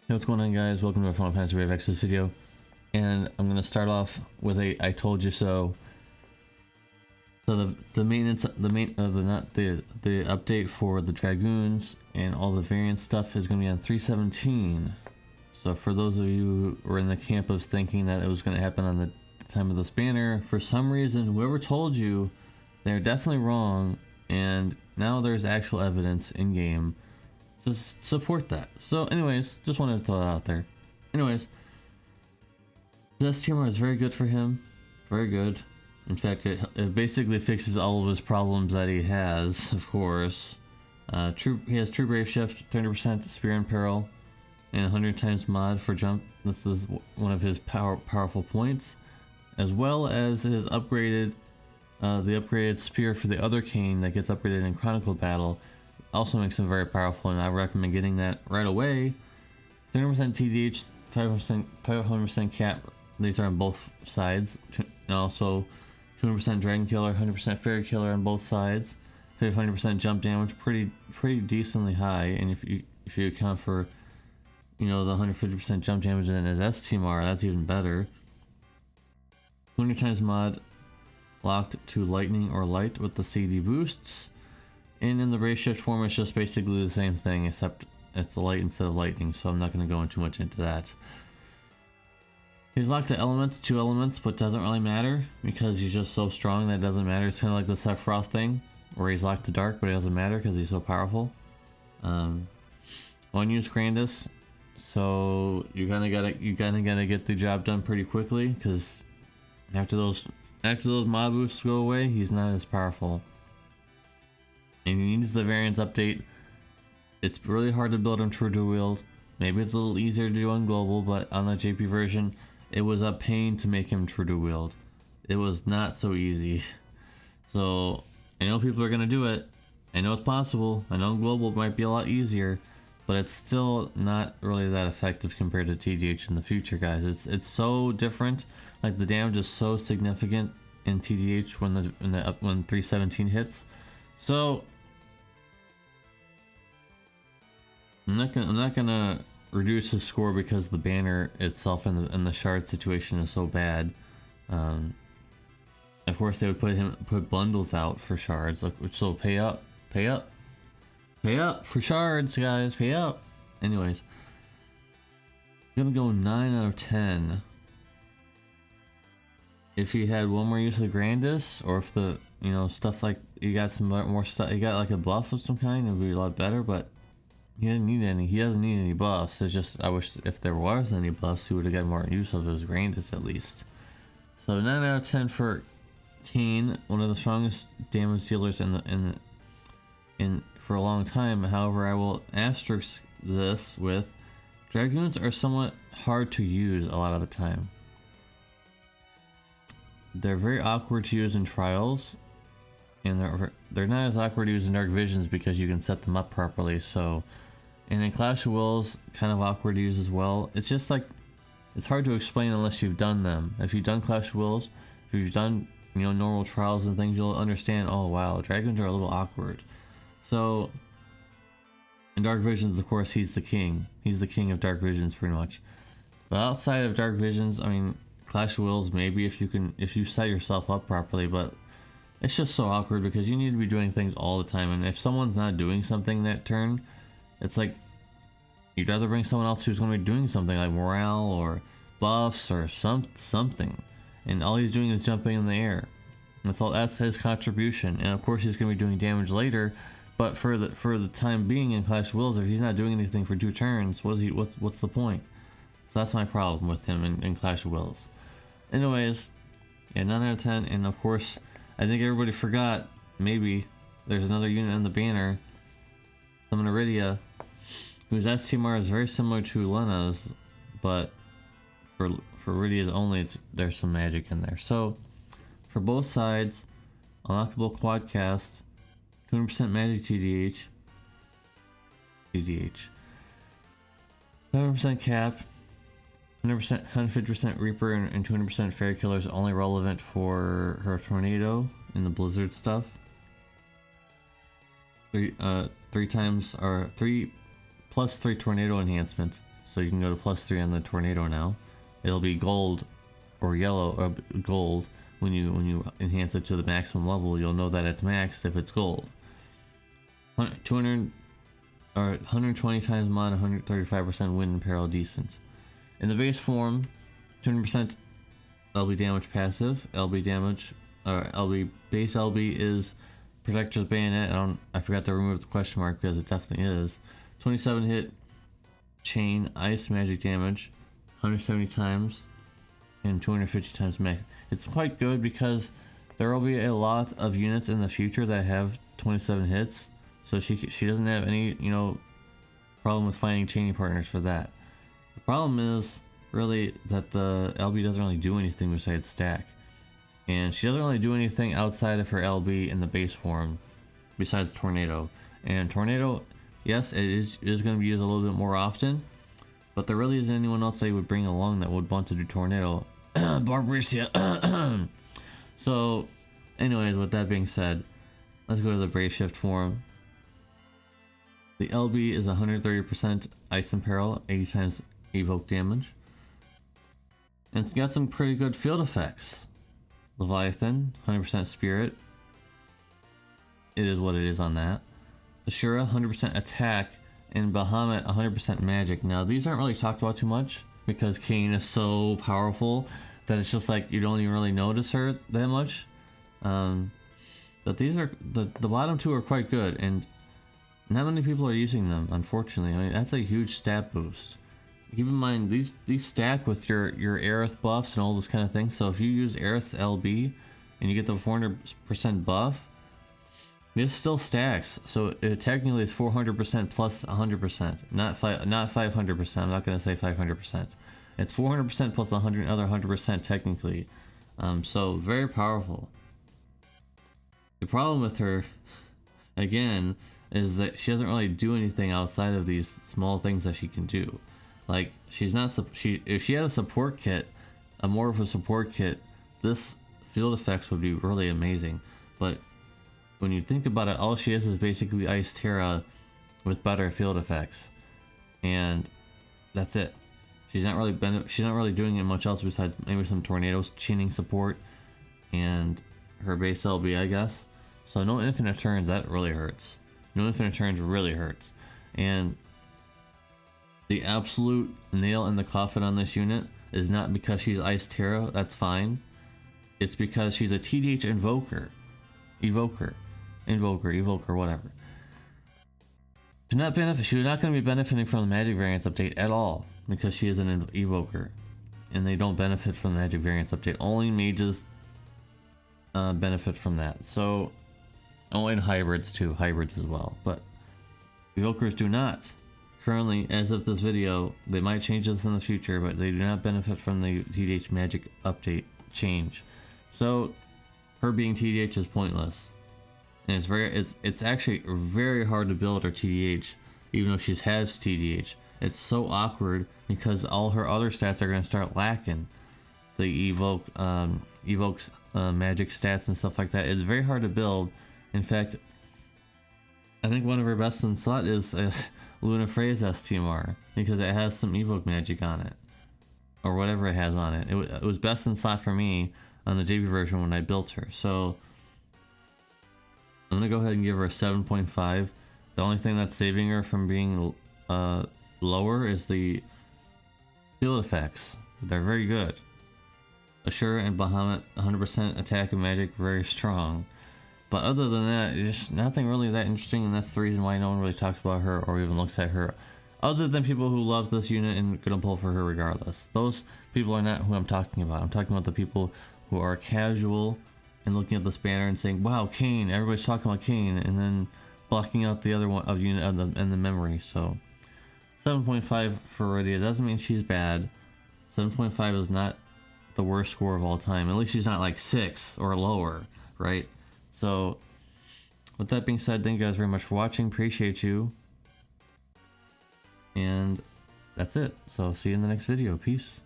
Hey, what's going on, guys? Welcome to a Final Fantasy Wave X video, and I'm gonna start off with a "I told you so." So the maintenance, the update for the Dragoons and all the variant stuff is gonna be on 317. So for those of you who were in the camp of thinking that it was gonna happen on the time of this banner, for some reason, whoever told you, they're definitely wrong, and now there's actual evidence in game to support that. So anyways, just wanted to throw that out there. Anyways, this TMR is very good for him. Very good. In fact, it basically fixes all of his problems that he has, of course. He has True Brave Shift, 30% Spear in Peril, and 100 times mod for jump. This is one of his powerful points. As well as his upgraded, the upgraded Spear for the other Kain that gets upgraded in Chronicled Battle. Also makes him very powerful, and I recommend getting that right away. 30% TDH, 500% cap. These are on both sides. And also 200% Dragon Killer, 100% Fairy Killer on both sides. 500% jump damage, pretty decently high. And if you account for, you know, the 150% jump damage in his STMR, that's even better. 200 times mod locked to lightning or light with the CD boosts. And in the race shift form, it's just basically the same thing, except it's light instead of lightning, so I'm not going to go too much into that. He's locked to two elements, but doesn't really matter, because he's just so strong that it doesn't matter. It's kind of like the Sephiroth thing, where he's locked to dark, but it doesn't matter because he's so powerful. One use Grandis, so you kind of gotta get the job done pretty quickly, because after those mod boosts go away, he's not as powerful. And he needs the variants update. It's really hard to build on True Dual Wield. Maybe it's a little easier to do on Global, but on the JP version, it was a pain to make him True Dual Wield. It was not so easy. So, I know people are going to do it. I know it's possible. I know Global might be a lot easier, but it's still not really that effective compared to TDH in the future, guys. It's so different. Like, the damage is so significant in TDH when 317 hits. So I'm not gonna reduce his score because the banner itself and the shard situation is so bad. Of course, they would put bundles out for shards, which will pay up for shards, guys, pay up. Anyways, I'm gonna go 9 out of 10. If he had one more use of Grandis, or if the, you know, stuff like you got some more stuff, you got like a buff of some kind, it would be a lot better. But he didn't need any. He doesn't need any buffs. It's just, I wish if there was any buffs, he would have got more use of his Grandis at least. So 9 out of 10 for Kain, one of the strongest damage dealers in for a long time. However, I will asterisk this with Dragoons are somewhat hard to use a lot of the time. They're very awkward to use in trials, and they're not as awkward to use in Dark Visions because you can set them up properly. So, and in Clash of Wills, kind of awkward to use as well. It's just like, it's hard to explain unless you've done them. If you've done Clash of Wills, if you've done, you know, normal trials and things, you'll understand, oh wow, Dragons are a little awkward. So in Dark Visions, of course, he's the king. He's the king of Dark Visions pretty much. But outside of Dark Visions, I mean, Clash of Wills, maybe if you set yourself up properly, but it's just so awkward because you need to be doing things all the time, and if someone's not doing something that turn, it's like you'd rather bring someone else who's going to be doing something like morale or buffs or something, and all he's doing is jumping in the air. That's his contribution, and of course he's going to be doing damage later, but for the time being in Clash of Wills, if he's not doing anything for 2 turns, what's the point? So that's my problem with him in Clash of Wills. Anyways, yeah, 9 out of 10, and of course, I think everybody forgot, maybe, there's another unit in the banner, Summon Iridia, whose STMR is very similar to Lena's, but for Iridia's only, there's some magic in there. So, for both sides, unlockable quadcast, 200% magic TDH, 7% cap, 100%, 150% Reaper, and 200% Fairy Killer is only relevant for her Tornado in the Blizzard stuff. 3 +3 tornado enhancement, so you can go to +3 on the tornado now. It'll be gold or yellow or gold when you enhance it to the maximum level. You'll know that it's maxed if it's gold. 200 or 120 times mod, 135% wind and peril decent. In the base form, 200% LB damage passive. LB damage or LB base LB is Protector's Bayonet. I forgot to remove the question mark because it definitely is. 27 hit chain ice magic damage, 170 times and 250 times max. It's quite good because there will be a lot of units in the future that have 27 hits, so she doesn't have any problem with finding chaining partners for that. The problem is really that the LB doesn't really do anything besides stack, and she doesn't really do anything outside of her LB in the base form besides Tornado. And Tornado, yes, it is going to be used a little bit more often, but there really isn't anyone else they would bring along that would want to do Tornado. Barbaria. So anyways, with that being said, let's go to the Brave Shift form. The LB is 130% ice and peril, 80 times evoke damage, and it's got some pretty good field effects. Leviathan, 100% spirit. It is what it is on that. Ashura, 100% attack, and Bahamut, 100% magic. Now these aren't really talked about too much because Kain is so powerful that it's just like you don't even really notice her that much. But these are the bottom two are quite good, and not many people are using them, unfortunately. I mean, that's a huge stat boost. Keep in mind these stack with your Aerith buffs and all this kind of thing. So if you use Aerith's LB and you get the 400% buff, this still stacks. So it technically is 400% plus 100%, not 500%. I'm not gonna say 500%. It's 400% plus 100 other 100% technically. So very powerful. The problem with her, again, is that she doesn't really do anything outside of these small things that she can do. Like if she had a support kit, more of a support kit, this field effects would be really amazing. But when you think about it, all she is basically Ice Terra with better field effects, and that's it. She's not really doing it much else besides maybe some tornadoes, chaining support, and her base LB, I guess. So no infinite turns, that really hurts. No infinite turns really hurts. And the absolute nail in the coffin on this unit is not because she's Ice Terra, that's fine. It's because she's a TDH Invoker, whatever. She's not going to be benefiting from the Magic Variants update at all, because she is an Evoker, and they don't benefit from the Magic Variants update. Only mages benefit from that. So, and hybrids too, hybrids as well. But Evokers do not. Currently, as of this video, they might change this in the future, but they do not benefit from the TDH Magic update change. So, her being TDH is pointless. And it's actually very hard to build her TDH, even though she has TDH. It's so awkward because all her other stats are going to start lacking. The evokes magic stats and stuff like that. It's very hard to build. In fact, I think one of her best in slot is Luna Frey's STMR, because it has some evoke magic on it, or whatever it has on it. It was best in slot for me on the JB version when I built her. So I'm gonna go ahead and give her a 7.5. The only thing that's saving her from being lower is the field effects. They're very good. Ashura and Bahamut, 100% attack and magic, very strong. But other than that, it's just nothing really that interesting, and that's the reason why no one really talks about her or even looks at her, other than people who love this unit and gonna pull for her regardless. Those people are not who I'm talking about. I'm talking about the people who are casual and looking at this banner and saying, wow, Kain, everybody's talking about Kain, and then blocking out the other one of unit and the memory. So 7.5 for Rydia doesn't mean she's bad. 7.5 is not the worst score of all time. At least she's not like 6 or lower, right? So with that being said, thank you guys very much for watching. Appreciate you. And that's it. So see you in the next video. Peace.